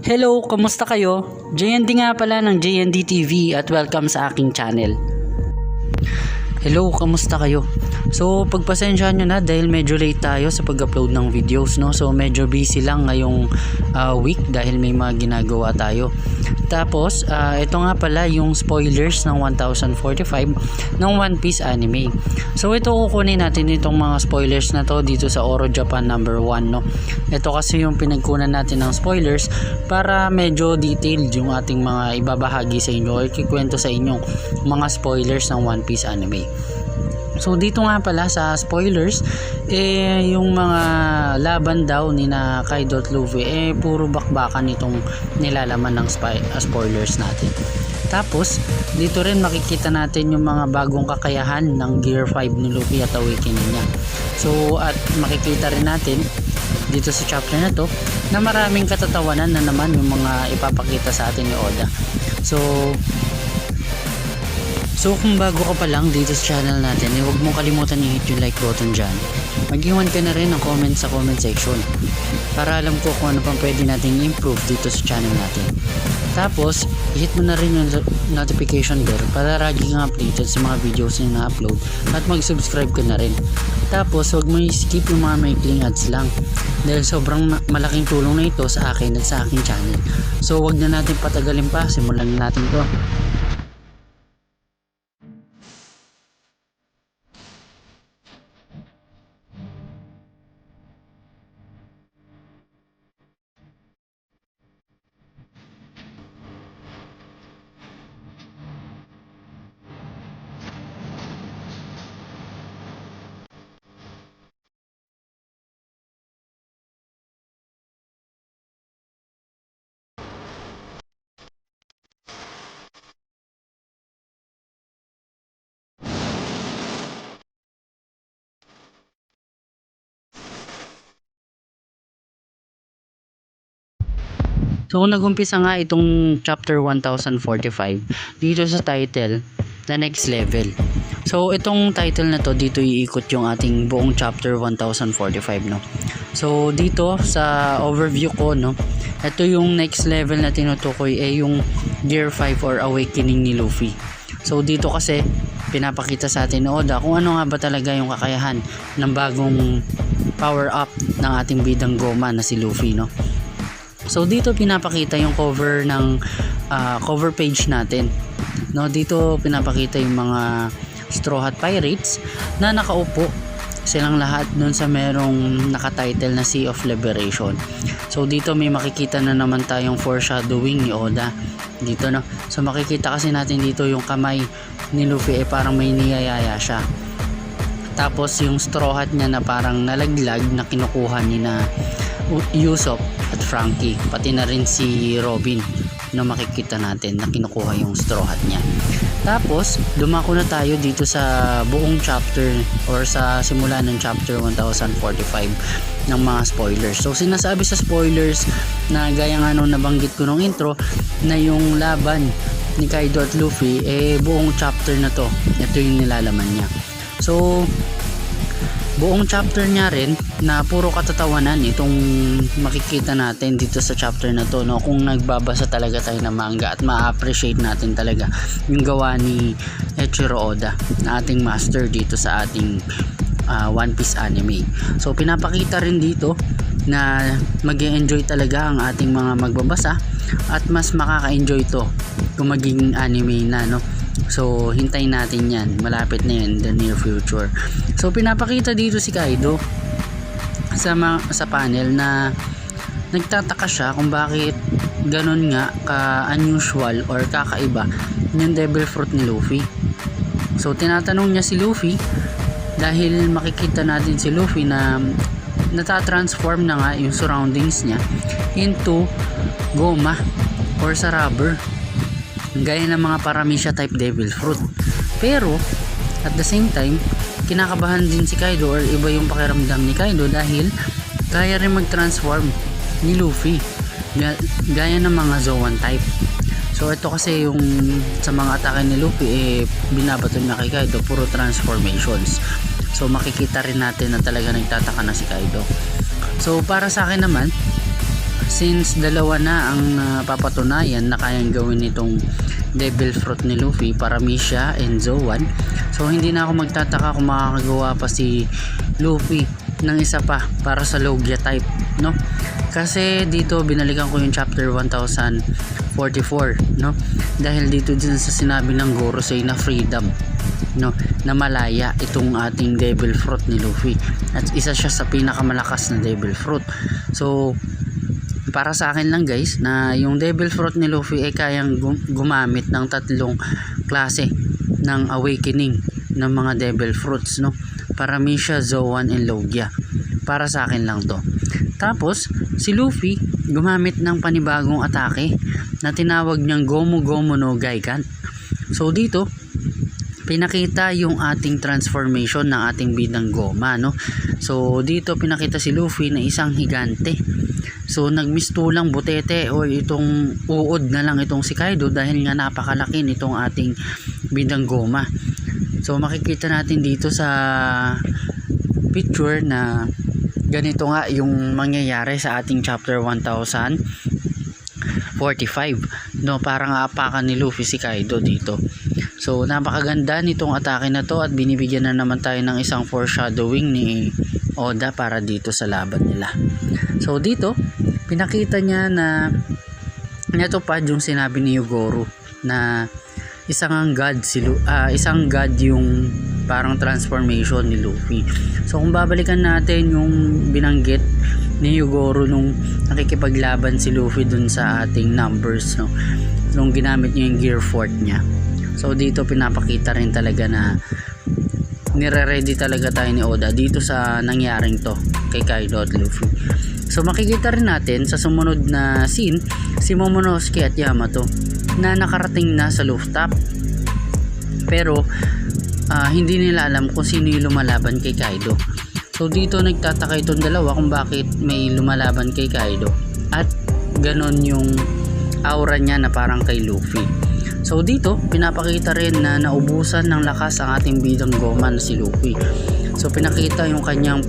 Hello, kamusta kayo? JND nga pala ng JND TV at welcome sa aking channel. Hello, kamusta kayo? So, pagpasensyahan nyo na dahil medyo late tayo sa pag-upload ng videos, no? So, medyo busy lang ngayong week dahil may mga ginagawa tayo. Tapos, ito nga pala yung spoilers ng 1045 ng One Piece anime. So, ito kukunin natin itong mga spoilers na to dito sa Oro Japan number 1, no? Ito kasi yung pinagkunan natin ng spoilers para medyo detailed yung ating mga ibabahagi sa inyo o ikikwento sa inyong mga spoilers ng One Piece anime. So dito nga pala sa spoilers, yung mga laban daw ni na Kaido at Luffy, puro bakbakan itong nilalaman ng spoilers natin. Tapos dito rin makikita natin yung mga bagong kakayahan ng Gear 5 ni Luffy at awakening niya. So at makikita rin natin dito sa chapter na to na maraming katatawanan na naman yung mga ipapakita sa atin ni Oda. So kung bago ka pa lang dito sa channel natin, huwag mong kalimutan i-hit yung like button dyan. Mag-iwan ka na rin ng comment sa comment section para alam ko kung ano pang pwede nating improve dito sa channel natin. Tapos, i-hit mo na rin yung notification bell para lagi kang updated sa mga videos na na-upload at mag-subscribe ka na rin. Tapos, huwag mo i-skip yung mga maikling ads lang dahil sobrang malaking tulong na ito sa akin at sa aking channel. So, huwag na natin patagalin pa, simulan na natin to. So kung nag-umpisa nga itong chapter 1045 dito sa title, The Next Level. So itong title na to, dito iikot yung ating buong chapter 1045, no. So dito sa overview ko, no, ito yung next level na tinutukoy yung Gear 5 or awakening ni Luffy. So dito kasi pinapakita sa atin ni Oda kung ano nga ba talaga yung kakayahan ng bagong power up ng ating bidang Goma na si Luffy, no. So dito pinapakita yung cover ng cover page natin, no. Dito pinapakita yung mga Straw Hat Pirates na nakaupo silang lahat doon sa merong nakatitle na Sea of Liberation. So dito may makikita na naman tayong foreshadowing ni Oda dito, no. So makikita kasi natin dito yung kamay ni Luffy parang may niyayaya siya. Tapos yung straw hat niya na parang nalaglag na kinukuha ni na Usopp at Frankie, pati na rin si Robin na makikita natin na kinukuha yung straw hat niya. Tapos dumako na tayo dito sa buong chapter or sa simula ng chapter 1045 ng mga spoilers. So sinasabi sa spoilers na gaya nga nung nabanggit ko nung intro na yung laban ni Kaido at Luffy buong chapter na to, ito yung nilalaman niya. So buong chapter niya rin na puro katatawanan itong makikita natin dito sa chapter na to, no, kung nagbabasa talaga tayo ng manga at ma-appreciate natin talaga yung gawa ni Eiichiro Oda na ating master dito sa ating One Piece anime. So pinapakita rin dito na mag-enjoy talaga ang ating mga magbabasa at mas makaka-enjoy to kung maging anime na, no. So hintayin natin yan, malapit na yan in the near future. So pinapakita dito si Kaido sa panel na nagtataka siya kung bakit ganun nga ka-unusual or kakaiba yung devil fruit ni Luffy. So tinatanong niya si Luffy dahil makikita natin si Luffy na natatransform na nga yung surroundings niya into goma or sa rubber gaya ng mga Paramisha type devil fruit. Pero at the same time kinakabahan din si Kaido or iba yung pakiramdam ni Kaido dahil kaya rin mag-transform ni Luffy gaya ng mga Zoan type. So ito kasi yung sa mga atake ni Luffy binabato niya kay Kaido puro transformations. So makikita rin natin na talaga nagtataka na si Kaido. So para sa akin naman since dalawa na ang papatunayan na kayang gawin itong Devil Fruit ni Luffy, Paramecia and Zoan. So hindi na ako magtataka kung makakagawa pa si Luffy ng isa pa para sa Logia type, no? Kasi dito binalikan ko yung chapter 1044, no? Dahil dito din sa sinabi ng Gorosei na freedom, no, na malaya itong ating Devil Fruit ni Luffy, at isa siya sa pinakamalakas na Devil Fruit. So para sa akin lang guys, na yung Devil Fruit ni Luffy ay kayang gumamit ng tatlong klase ng awakening ng mga Devil Fruits, no? Paramecia, Zoan, and Logia. Para sa akin lang to. Tapos si Luffy gumamit ng panibagong atake na tinawag niyang Gomu Gomu no Gaigan. So dito pinakita yung ating transformation ng ating bidang goma, no? So dito pinakita si Luffy na isang higante. So nagmistulang butete o itong uod na lang itong si Kaido dahil nga napakalaki nitong ating bidang goma. So makikita natin dito sa picture na ganito nga yung mangyayari sa ating chapter 1045, no? Parang apakan ni Luffy si Kaido dito. So napakaganda nitong atake na to, at binibigyan na naman tayo ng isang foreshadowing ni Oda para dito sa laban nila. So dito pinakita niya na natupad yung sinabi ni Yugoro na isang god isang god yung parang transformation ni Luffy. So kung babalikan natin yung binanggit ni Yugoro nung nakikipaglaban si Luffy dun sa ating numbers, no, nung ginamit niya yung gear fort niya. So dito pinapakita rin talaga na nire-ready talaga tayo ni Oda dito sa nangyaring to kay Kaido at Luffy. So makikita rin natin sa sumunod na scene si Momonosuke at Yamato na nakarating na sa rooftop, pero hindi nila alam kung sino yung lumalaban kay Kaido. So dito nagtataka itong dalawa kung bakit may lumalaban kay Kaido at ganon yung aura niya na parang kay Luffy. So dito pinapakita rin na naubusan ng lakas ang ating bidang goma na si Luffy. So pinakita yung kanyang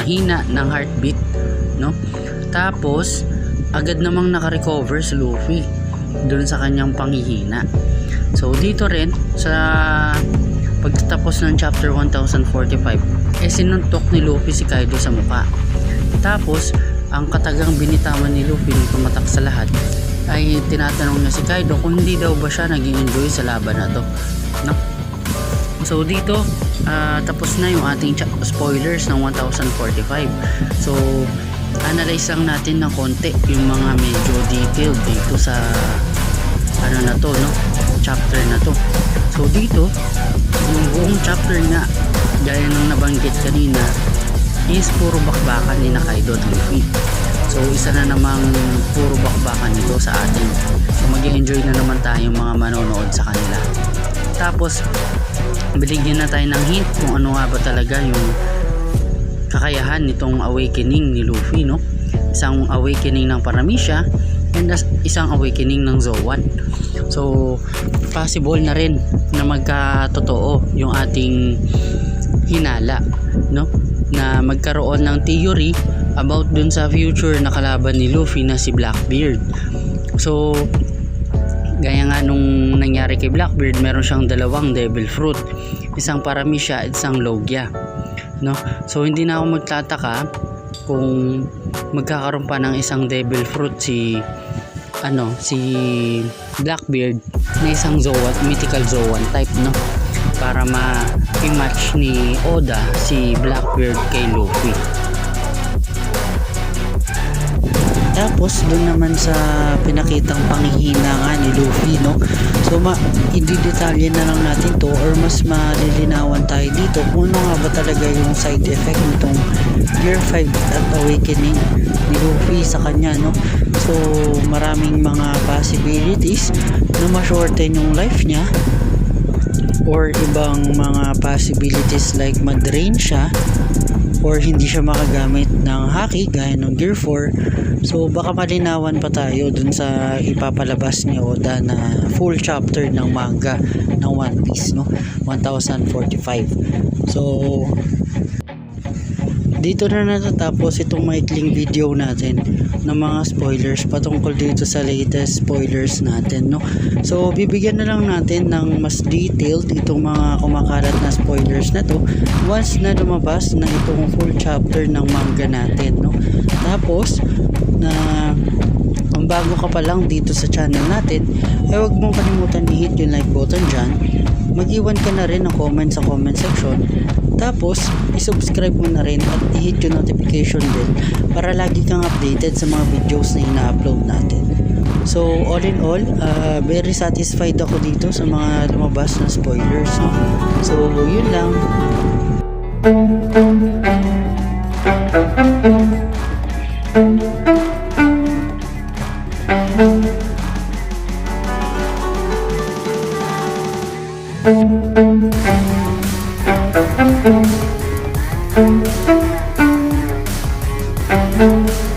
hina ng heartbeat, no? Tapos agad namang naka-recover si Luffy doon sa kanyang panghihina. So dito rin sa pagtatapos ng chapter 1045 sinuntok ni Luffy si Kaido sa mukha. Tapos ang katagang binitawan ni Luffy nung tumatak sa lahat ay tinatanong niya si Kaido kung hindi daw ba siya nag-enjoy sa laban na to, no? So dito tapos na yung ating spoilers ng 1045. So analyze lang natin ng konti yung mga medyo detailed dito sa ano na to, no, chapter na to. So dito yung buong chapter nga gaya ng nabanggit kanina is puro bakbakan ni Kaido at Luffy. So isa na namang puro bakbakan nito sa atin. So mag-enjoy na naman tayong mga manonood sa kanila. Tapos binigyan na tayo ng hint kung ano nga ba talaga yung kakayahan nitong awakening ni Luffy, no? Isang awakening ng Paramecia and isang awakening ng Zoan. So possible na rin na magkatotoo yung ating hinala, no, na magkaroon ng theory about dun sa future na kalaban ni Luffy na si Blackbeard. So gaya nga nung nangyari kay Blackbeard, meron siyang dalawang Devil Fruit, isang Paramecia at isang Logia, no? So hindi na ako magtataka kung magkakaroon pa ng isang Devil Fruit si Blackbeard na isang Zoan, mythical Zoan type, no, para ma-match ni Oda si Blackbeard kay Luffy. Tapos doon naman sa pinakitang panghihina nga ni Luffy, no, so i-detalye na lang natin to, or mas malilinawan tayo dito kung ano nga ba talaga yung side effect nitong Gear 5 at awakening ni Luffy sa kanya, no. So maraming mga possibilities na ma-shorten yung life niya, or ibang mga possibilities like ma-drain siya, or hindi siya makagamit ng haki gaya ng Gear 4. So baka malinawan pa tayo dun sa ipapalabas ni Oda na full chapter ng manga ng One Piece, no, 1045. So dito na natatapos itong maikling video natin ng mga spoilers patungkol dito sa latest spoilers natin, no? So bibigyan na lang natin ng mas detailed itong mga kumakalat na spoilers na to once na lumabas na itong full chapter ng manga natin, no? Tapos na kung bago ka pa lang dito sa channel natin, ay huwag mong kalimutan i-hit yung like button dyan. Mag-iwan ka na rin ng comment sa comment section. Tapos, i-subscribe mo na rin at i-hit yung notification bell para lagi kang updated sa mga videos na ina-upload natin. So, all in all, very satisfied ako dito sa mga lumabas na spoilers. No? So, yun lang. Thank you.